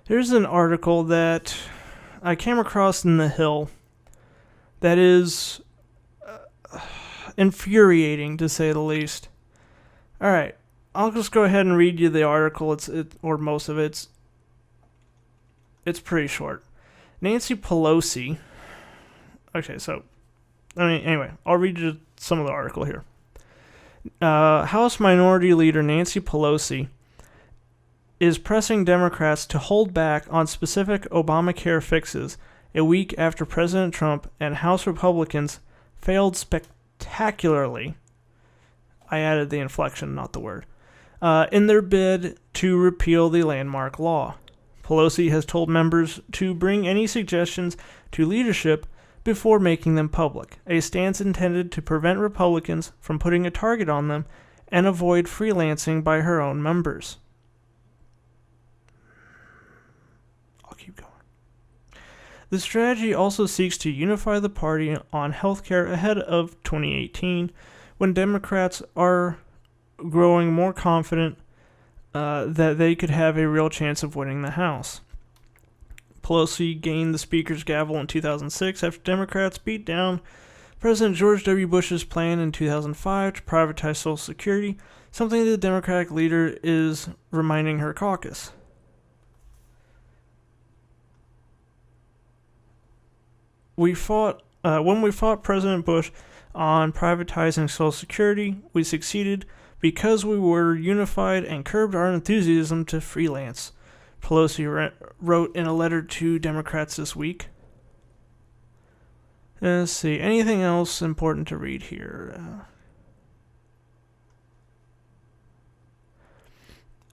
There's an article that I came across in The Hill that is infuriating, to say the least. Alright, I'll just go ahead and read you the article, or most of it. It's pretty short. Nancy Pelosi... Okay, so... anyway, I'll read you some of the article here. House Minority Leader Nancy Pelosi is pressing Democrats to hold back on specific Obamacare fixes a week after President Trump and House Republicans failed spectacularly, I added the inflection, not the word, in their bid to repeal the landmark law. Pelosi has told members to bring any suggestions to leadership before making them public, a stance intended to prevent Republicans from putting a target on them and avoid freelancing by her own members. I'll keep going. The strategy also seeks to unify the party on healthcare ahead of 2018, when Democrats are growing more confident that they could have a real chance of winning the House. Pelosi gained the Speaker's gavel in 2006 after Democrats beat down President George W. Bush's plan in 2005 to privatize Social Security, something the Democratic leader is reminding her caucus. When we fought President Bush on privatizing Social Security, we succeeded because we were unified and curbed our enthusiasm to freelance, Pelosi wrote in a letter to Democrats this week. Let's see, anything else important to read here?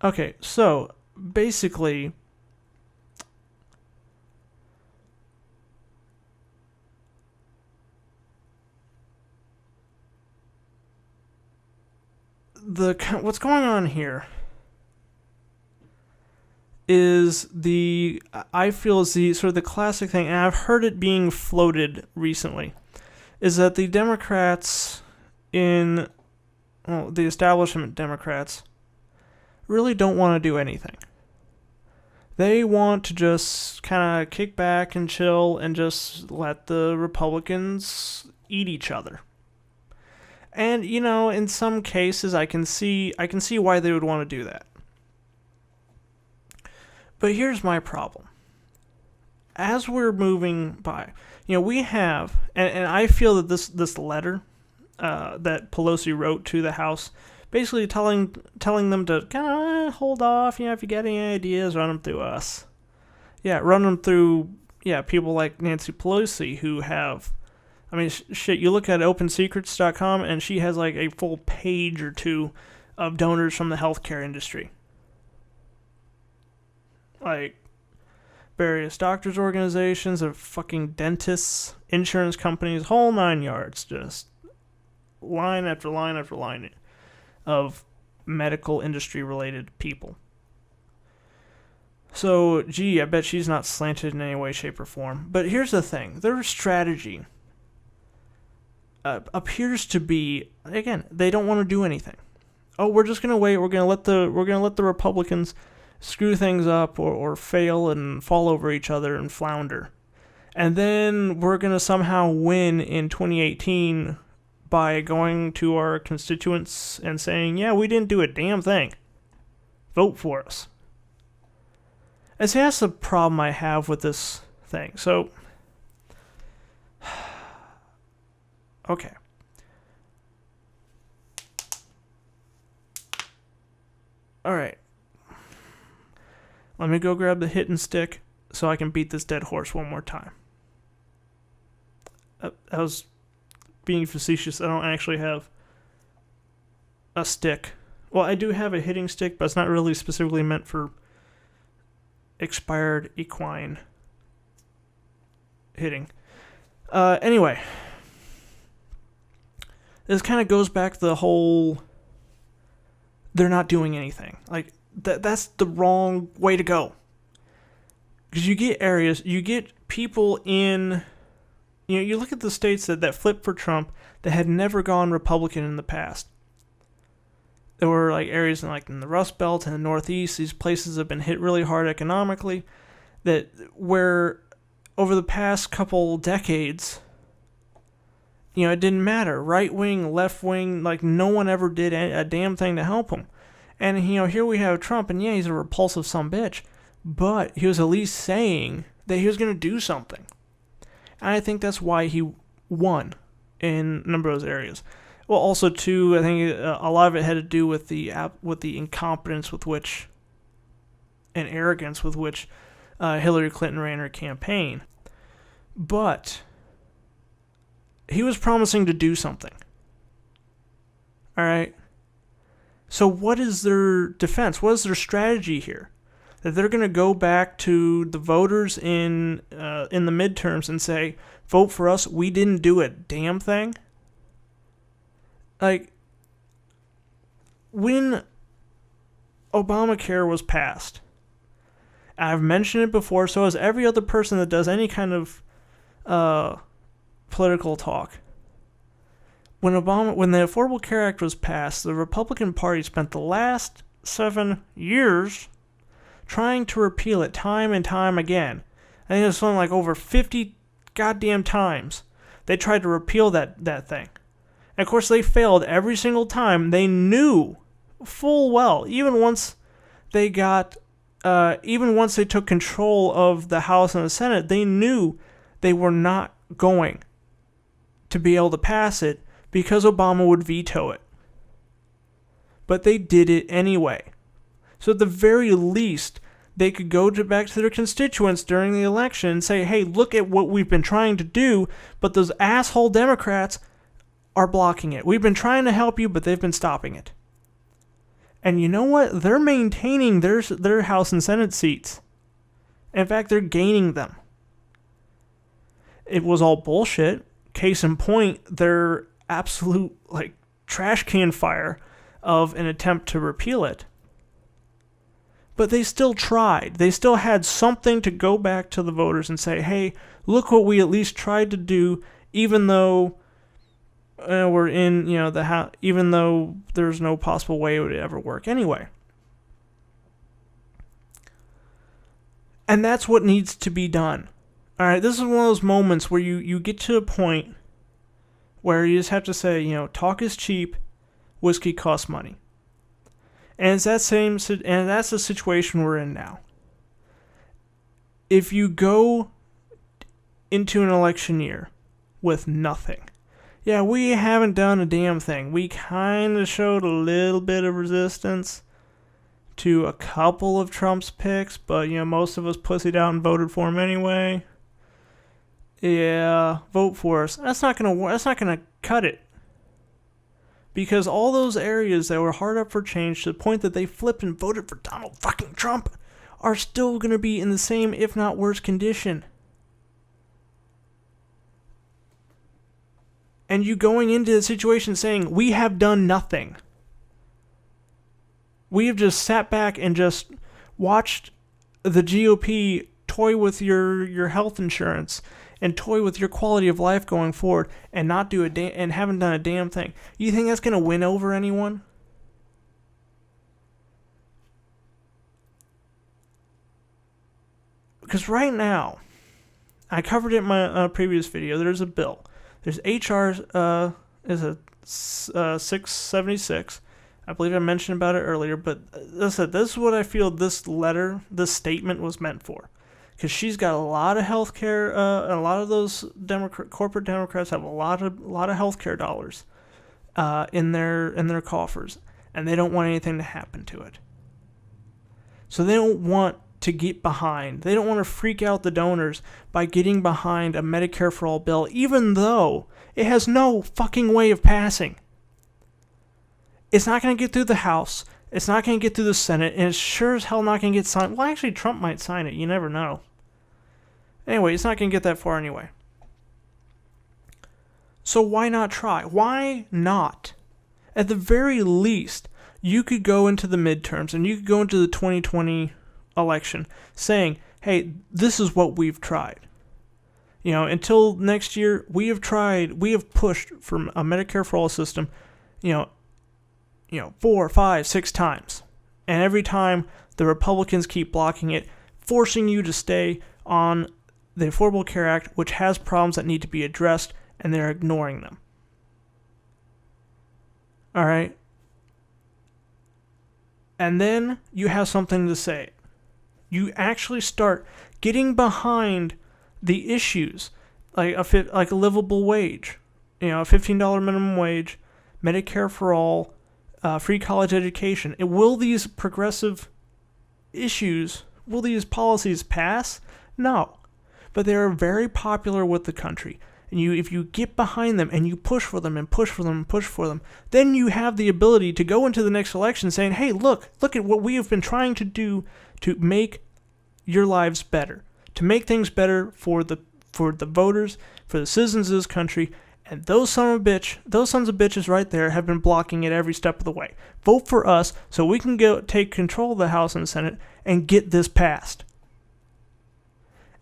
Okay, so basically, what's going on here is I feel is the sort of the classic thing, and I've heard it being floated recently, is that the Democrats the establishment Democrats really don't want to do anything. They want to just kind of kick back and chill and just let the Republicans eat each other. And, in some cases I can see why they would want to do that. But here's my problem. As we're moving by, we have, and I feel that this letter that Pelosi wrote to the House, basically telling them to kind of hold off, if you get any ideas, run them through us. Yeah, run them through, people like Nancy Pelosi who have, you look at OpenSecrets.com and she has like a full page or two of donors from the healthcare industry. Like various doctors' organizations, of fucking dentists, insurance companies, whole 9 yards, just line after line after line of medical industry related people. So, I bet she's not slanted in any way, shape, or form. But here's the thing: their strategy appears to be, again, they don't want to do anything. Oh, we're just gonna wait. We're gonna let the Republicans screw things up or fail and fall over each other and flounder. And then we're going to somehow win in 2018 by going to our constituents and saying, yeah, we didn't do a damn thing. Vote for us. And see, that's the problem I have with this thing. So, okay. All right. Let me go grab the hit and stick so I can beat this dead horse one more time. I was being facetious. I don't actually have a stick. Well, I do have a hitting stick, but it's not really specifically meant for expired equine hitting. Anyway, this kind of goes back to the whole they're not doing anything. Like, that's the wrong way to go. Because you get people in, you look at the states that flipped for Trump that had never gone Republican in the past. there were like areas in the Rust Belt and the Northeast. These places have been hit really hard economically. That where over the past couple decades, it didn't matter. Right wing, left wing, like no one ever did a damn thing to help them. And here we have Trump, and yeah, he's a repulsive sumbitch, but he was at least saying that he was going to do something. And I think that's why he won in a number of those areas. Well, also too, I think a lot of it had to do with the incompetence with which, and arrogance with which, Hillary Clinton ran her campaign. But he was promising to do something. All right. So what is their defense? What is their strategy here? That they're going to go back to the voters in the midterms and say, vote for us, we didn't do a damn thing? Like, when Obamacare was passed, I've mentioned it before, so has every other person that does any kind of political talk. When the Affordable Care Act was passed, the Republican Party spent the last 7 years trying to repeal it time and time again. I think it was something like over 50 goddamn times they tried to repeal that thing. And of course they failed every single time. They knew full well, even once they took control of the House and the Senate, they knew they were not going to be able to pass it because Obama would veto it. But they did it anyway. So at the very least, they could go back to their constituents during the election and say, hey, look at what we've been trying to do, but those asshole Democrats are blocking it. We've been trying to help you, but they've been stopping it. And you know what? They're maintaining their House and Senate seats. In fact, they're gaining them. It was all bullshit. Case in point, their absolute trash can fire of an attempt to repeal it. But they still tried. They still had something to go back to the voters and say, hey, look what we at least tried to do, even though we're in the house, even though there's no possible way it would ever work anyway. And that's what needs to be done. All right, this is one of those moments where you get to a point where you just have to say, talk is cheap, whiskey costs money. And it's that's the situation we're in now. If you go into an election year with nothing, yeah, we haven't done a damn thing. We kind of showed a little bit of resistance to a couple of Trump's picks, but most of us pussied out and voted for him anyway. Yeah, vote for us. That's not gonna cut it. Because all those areas that were hard up for change to the point that they flipped and voted for Donald fucking Trump are still gonna be in the same, if not worse, condition. And you going into the situation saying, we have done nothing. We have just sat back and just watched the GOP toy with your health insurance and toy with your quality of life going forward and not do and haven't done a damn thing. You think that's going to win over anyone? Because right now, I covered it in my previous video, there's a bill. There's HR 676. I believe I mentioned about it earlier, but this is what I feel this statement was meant for. Because she's got a lot of healthcare, and a lot of those corporate Democrats have a lot of healthcare dollars in their coffers, and they don't want anything to happen to it. So they don't want to get behind. They don't want to freak out the donors by getting behind a Medicare for All bill, even though it has no fucking way of passing. It's not going to get through the House. It's not going to get through the Senate, and it's sure as hell not going to get signed. Well, actually, Trump might sign it. You never know. Anyway, it's not going to get that far anyway. So why not try? Why not? At the very least, you could go into the midterms and you could go into the 2020 election saying, hey, this is what we've tried. Until next year, we have pushed for a Medicare for All system, 4, 5, 6 times. And every time the Republicans keep blocking it, forcing you to stay on the Affordable Care Act, which has problems that need to be addressed, and they're ignoring them. All right? And then you have something to say. You actually start getting behind the issues, like a livable wage, a $15 minimum wage, Medicare for all, free college education. Will these progressive issues, will these policies pass? No. But they are very popular with the country. And if you get behind them and you push for them and push for them and push for them, then you have the ability to go into the next election saying, hey, look at what we have been trying to do to make your lives better, to make things better for the voters, for the citizens of this country. And those sons of bitches right there have been blocking it every step of the way. Vote for us so we can go take control of the House and Senate and get this passed.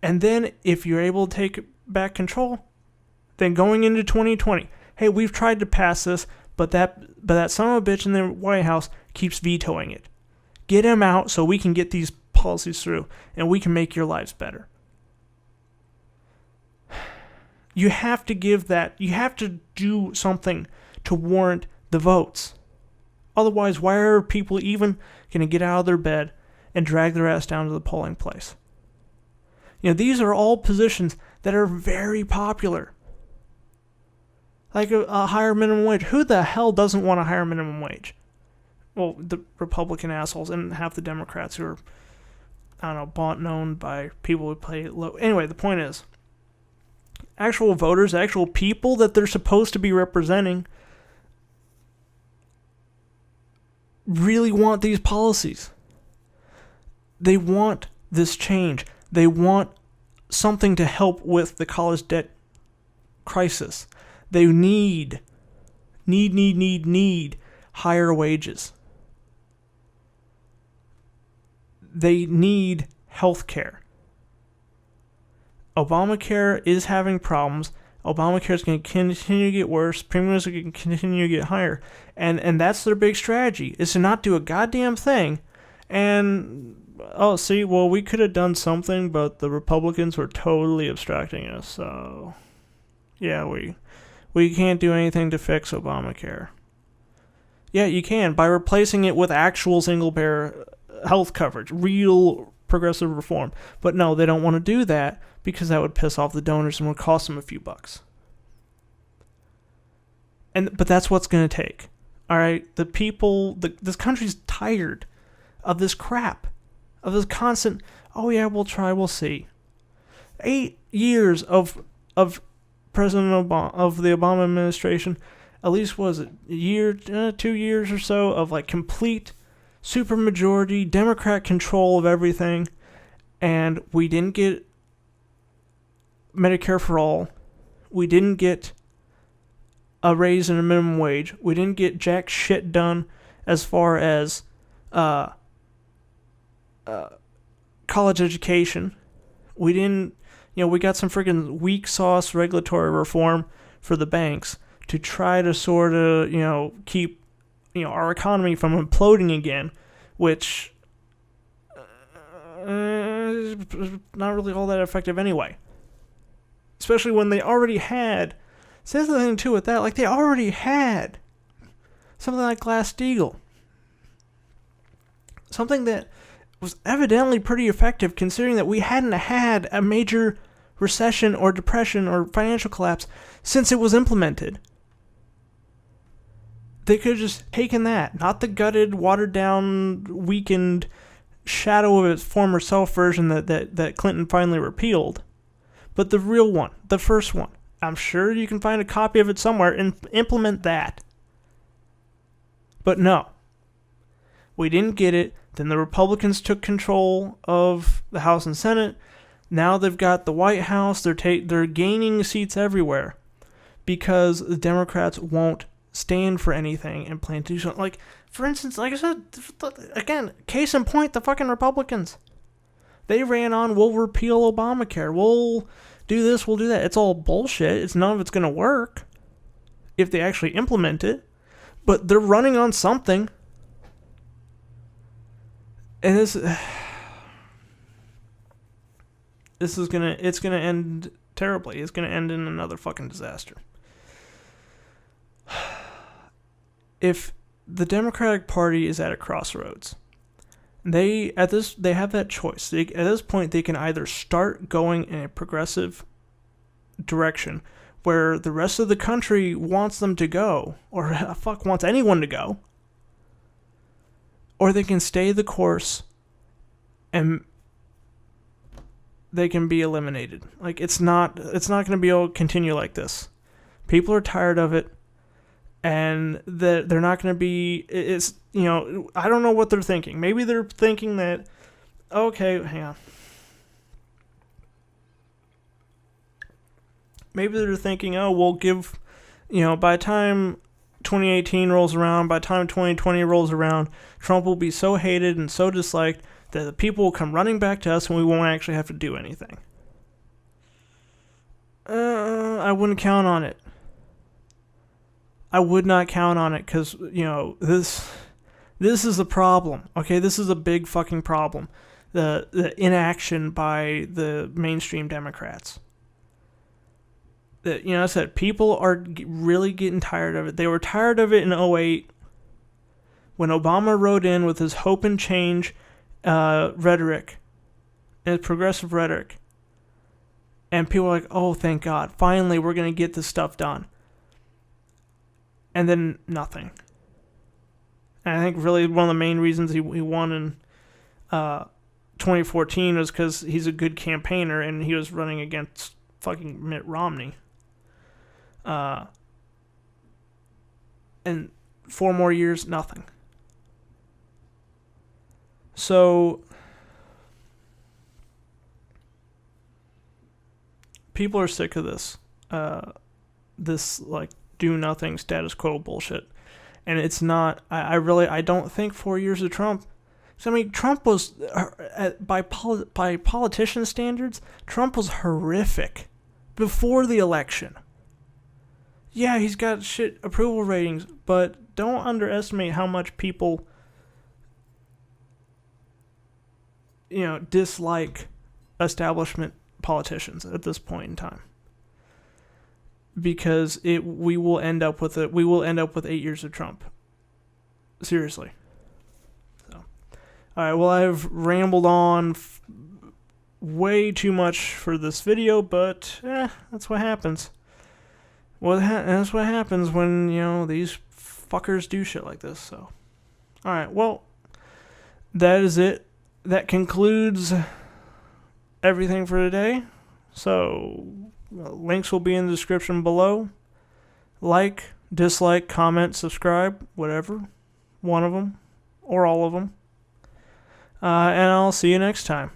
And then if you're able to take back control, then going into 2020, hey, we've tried to pass this, but that son of a bitch in the White House keeps vetoing it. Get him out so we can get these policies through and we can make your lives better. You have to do something to warrant the votes. Otherwise, why are people even going to get out of their bed and drag their ass down to the polling place? These are all positions that are very popular. Like a higher minimum wage. Who the hell doesn't want a higher minimum wage? Well, the Republican assholes and half the Democrats who are, bought and owned by people who play low. Anyway, the point is, actual voters, actual people that they're supposed to be representing really want these policies. They want this change. They want something to help with the college debt crisis. They need higher wages. They need health care. Obamacare is having problems. Obamacare is going to continue to get worse. Premiums are going to continue to get higher. And that's their big strategy, is to not do a goddamn thing. And, we could have done something, but the Republicans were totally obstructing us. So, yeah, we can't do anything to fix Obamacare. Yeah, you can, by replacing it with actual single-payer health coverage, real progressive reform. But no, they don't want to do that because that would piss off the donors and would cost them a few bucks. But that's what's going to take. All right, the people, this country's tired of this crap, of this constant, oh yeah, we'll try, we'll see. 8 years of President Obama, of the Obama administration, at least was it a year, 2 years or so of like complete supermajority Democrat control of everything, and we didn't get Medicare for all. We didn't get a raise in a minimum wage. We didn't get jack shit done as far as college education. We didn't, we got some freaking weak sauce regulatory reform for the banks to try to sort of, keep, our economy from imploding again, which is not really all that effective anyway. Especially when they already had, see, that's the thing too with that, like they already had something like Glass-Steagall. Something that was evidently pretty effective considering that we hadn't had a major recession or depression or financial collapse since it was implemented. They could have just taken that, not the gutted, watered down, weakened shadow of its former self version that Clinton finally repealed, but the real one, the first one. I'm sure you can find a copy of it somewhere and implement that. But no, we didn't get it. Then the Republicans took control of the House and Senate. Now they've got the White House. They're gaining seats everywhere because the Democrats won't stand for anything and plan to do something. Like, for instance, like I said, again, case in point, the fucking Republicans. They ran on, we'll repeal Obamacare. We'll do this, we'll do that. It's all bullshit. None of it's going to work if they actually implement it. But they're running on something. And it's gonna end terribly. It's gonna end in another fucking disaster. If the Democratic Party is at a crossroads, they have that choice. At this point, they can either start going in a progressive direction where the rest of the country wants them to go, or wants anyone to go, or they can stay the course and they can be eliminated. Like, it's not going to be able to continue like this. People are tired of it, and they're not going to be. I don't know what they're thinking. Maybe they're thinking that, okay, hang on. Maybe they're thinking, oh, we'll give, by the time 2018 rolls around, by the time 2020 rolls around, Trump will be so hated and so disliked that the people will come running back to us and we won't actually have to do anything. I wouldn't count on it. I would not count on it because, this is the problem. Okay, this is a big fucking problem. The inaction by the mainstream Democrats. I said, people are really getting tired of it. They were tired of it in 2008 when Obama rode in with his hope and change rhetoric, and progressive rhetoric. And people were like, oh, thank God. Finally, we're going to get this stuff done. And then nothing. And I think really one of the main reasons he won in 2014 was because he's a good campaigner and he was running against fucking Mitt Romney. And 4 more years, nothing. So people are sick of this. This like do nothing status quo bullshit. And it's not, I don't think 4 years of Trump. So, I mean, Trump was, by politician standards, Trump was horrific before the election. Yeah, he's got shit approval ratings, but don't underestimate how much people, dislike establishment politicians at this point in time. Because we will end up with 8 years of Trump. Seriously. So, all right. Well, I've rambled on way too much for this video, but that's what happens. Well, that's what happens when these fuckers do shit like this. So, all right. Well, that is it. That concludes everything for today. So, links will be in the description below. Like, dislike, comment, subscribe, whatever. One of them. Or all of them. And I'll see you next time.